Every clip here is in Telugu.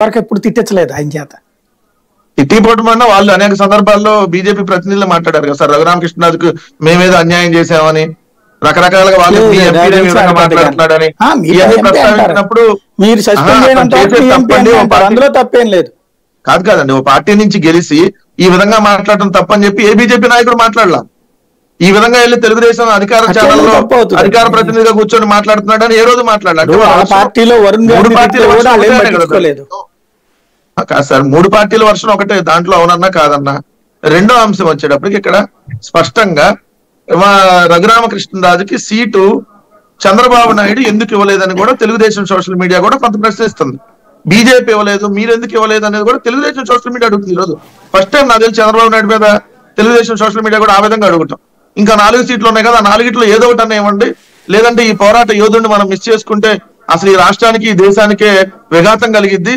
వరకు ఎప్పుడు తిట్టలేదు ఆయన చేత. తిట్టిపోవడం వాళ్ళు అనేక సందర్భాల్లో బీజేపీ ప్రతినిధులు మాట్లాడారు కదా సార్, రఘురామకృష్ణరాజుకు మేమేదో అన్యాయం చేశామని రకరకాలుగా వాళ్ళు మాట్లాడుతున్నాడని ప్రస్తావించినప్పుడు మీరు అందులో తప్పేం లేదు. కాదండి, ఓ పార్టీ నుంచి గెలిచి ఈ విధంగా మాట్లాడటం తప్పని చెప్పి ఏ బీజేపీ నాయకుడు మాట్లాడలా. ఈ విధంగా వెళ్ళి తెలుగుదేశం అధికార ఛానల్లో అధికార ప్రతినిధిగా కూర్చొని మాట్లాడుతున్నాడని ఏ రోజు మాట్లాడారు. కాదు సార్, మూడు పార్టీల వర్షం ఒకటే, దాంట్లో అవునన్నా కాదన్నా. రెండో అంశం వచ్చేటప్పటికి ఇక్కడ స్పష్టంగా రఘురామకృష్ణరాజుకి సీటు చంద్రబాబు నాయుడు ఎందుకు ఇవ్వలేదని కూడా తెలుగుదేశం సోషల్ మీడియా కూడా కొంత ప్రశ్నిస్తుంది. బీజేపీ ఇవ్వలేదు, మీరు ఎందుకు ఇవ్వలేదు అనేది కూడా తెలుగుదేశం సోషల్ మీడియా అడుగుతుంది. ఈరోజు ఫస్ట్ టైం నాకు తెలిసి చంద్రబాబు నాయుడు మీద తెలుగుదేశం సోషల్ మీడియా కూడా ఆ విధంగా అడుగుతాం. ఇంకా 4 సీట్లు ఉన్నాయి కదా, ఆ 4గిట్లో ఏదో ఒకటి అన్న ఇవ్వండి, లేదంటే ఈ పోరాట యోధుడిని మనం మిస్ చేసుకుంటే అసలు ఈ రాష్ట్రానికి ఈ దేశానికే విఘాతం కలిగిద్ది,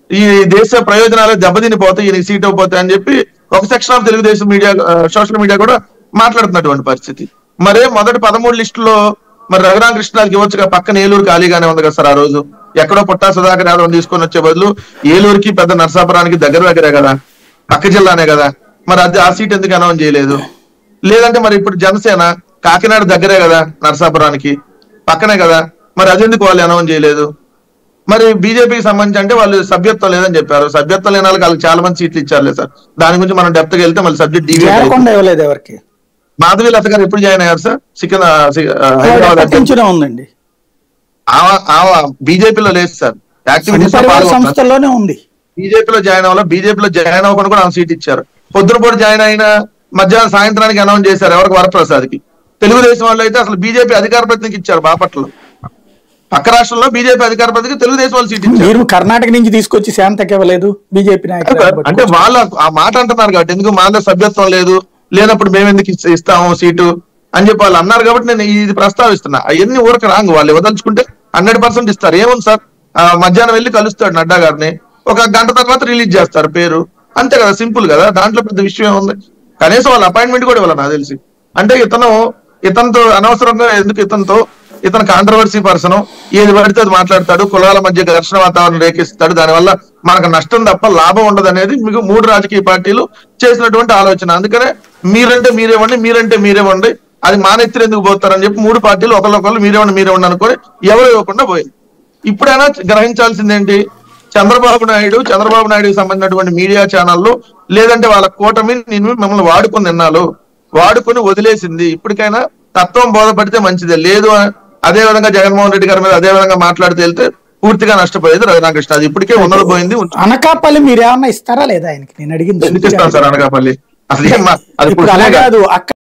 ఈ దేశ ప్రయోజనాలు దెబ్బతినిపోతాయి ఈయనకి సీట్ ఇవ్వకపోతాయి అని చెప్పి ఒక section of Telugu Desam media social media కూడా మాట్లాడుతున్నటువంటి పరిస్థితి. మరే మొదటి 13 లిస్టులో మరి రఘురామకృష్ణరాజుకి ఇవ్వచ్చుగా, పక్కన ఏలూరు ఖాళీగానే ఉంది కదా సార్. ఆ రోజు ఎక్కడో పుట్టా సుధాకర్ యాదవ్ తీసుకొని వచ్చే బదులు ఏలూరుకి పెద్ద నరసాపురానికి దగ్గరే కదా, పక్క జిల్లానే కదా, మరి అది ఆ సీట్ ఎందుకు అనౌన్స్ చేయలేదు? లేదంటే మరి ఇప్పుడు జనసేన కాకినాడ దగ్గరే కదా, నరసాపురానికి పక్కనే కదా, మరి అది ఎందుకు వాళ్ళు అనౌన్స్ చేయలేదు? మరి బీజేపీకి సంబంధించి అంటే వాళ్ళు సభ్యత్వం లేదని చెప్పారు. సభ్యత్వం లేని వాళ్ళకి చాలా మంది సీట్లు ఇచ్చారులే సార్, దాని గురించి మనం డెప్త్ గా వెళ్తే మళ్ళీ సబ్జెక్ట్ ఇవ్వలేదు ఎవరికి. మాధవి లత గారు ఎప్పుడు జాయిన్ అయ్యారు సార్? హైదరాబాద్ ఉందండి, బీజేపీలో లేదు సార్, యాక్టివిటీస్ సంస్థలోనే ఉంది. బీజేపీలో జాయిన్ అవ్వకుండా కూడా ఆమె సీట్ ఇచ్చారు. పొద్దునపూట జాయిన్ అయిన మధ్యాహ్నం సాయంత్రానికి అనౌన్స్ చేశారు ఎవరికి, వరప్రసాద్కి. తెలుగుదేశం వాళ్ళు అయితే అసలు బీజేపీ అధికార ప్రతినిధికి ఇచ్చారు బాపట్లలో. పక్క రాష్ట్రంలో బీజేపీ అధికార ప్రతినిధికి తెలుగుదేశం వాళ్ళు సీట్ ఇచ్చారు. కర్ణాటక నుంచి తీసుకొచ్చి శాంతకి ఇవ్వలేదు బీజేపీ నాయకులు. అంటే వాళ్ళు ఆ మాట అంటున్నారు కాబట్టి, ఎందుకు మాలో సభ్యత్వం లేదు, లేనప్పుడు మేము ఎందుకు ఇస్తాము సీటు అని చెప్పి వాళ్ళు అన్నారు కాబట్టి నేను ఇది ప్రస్తావిస్తున్నా. అవన్నీ ఊరక రాంగ్, వాళ్ళు ఇవ్వదలుచుకుంటే 100% ఇస్తారు. ఏముంది సార్, మధ్యాహ్నం వెళ్ళి కలుస్తాడు నడ్డా గారిని, ఒక గంట తర్వాత రిలీజ్ చేస్తారు పేరు, అంతే కదా, సింపుల్ కదా, దాంట్లో పెద్ద విషయం ఉంది. కనీసం వాళ్ళ అపాయింట్మెంట్ కూడా ఇవ్వాలి నాకు తెలిసి. అంటే ఇతనితో అనవసరంగా ఎందుకు, ఇతను కాంట్రవర్సీ పర్సన్, ఏది పడితే అది మాట్లాడతాడు, కులాల మధ్య ఘర్షణ వాతావరణం రేకిస్తాడు, దానివల్ల మనకు నష్టం తప్ప లాభం ఉండదు అనేది మీకు 3 రాజకీయ పార్టీలు చేసినటువంటి ఆలోచన. అందుకనే మీరంటే మీరేవ్వండి, అది మానెత్తిరి ఎందుకు పోతారని చెప్పి 3 పార్టీలు ఒకళ్ళొకళ్ళు మీరేవ్వండి అనుకొని ఎవరు ఇవ్వకుండా పోయింది. ఇప్పుడైనా గ్రహించాల్సిందేంటి, చంద్రబాబు నాయుడుకి సంబంధించినటువంటి మీడియా ఛానళ్ళు లేదంటే వాళ్ళ కూటమి నేను మిమ్మల్ని వాడుకొని వదిలేసింది. ఇప్పటికైనా తత్వం బోధపడితే మంచిదే, లేదు అదే విధంగా జగన్మోహన్ రెడ్డి గారి మీద అదే విధంగా మాట్లాడితే వెళ్తే పూర్తిగా నష్టపోయేది రఘురామకృష్ణ. అది ఇప్పటికే ఉన్నది పోయింది. అనకాపల్లి మీరు ఏమన్నా ఇస్తారా లేదా ఆయనకి? నేను అడిగింది ఎందుకు ఇస్తాను సార్ అనకాపల్లి? అసలు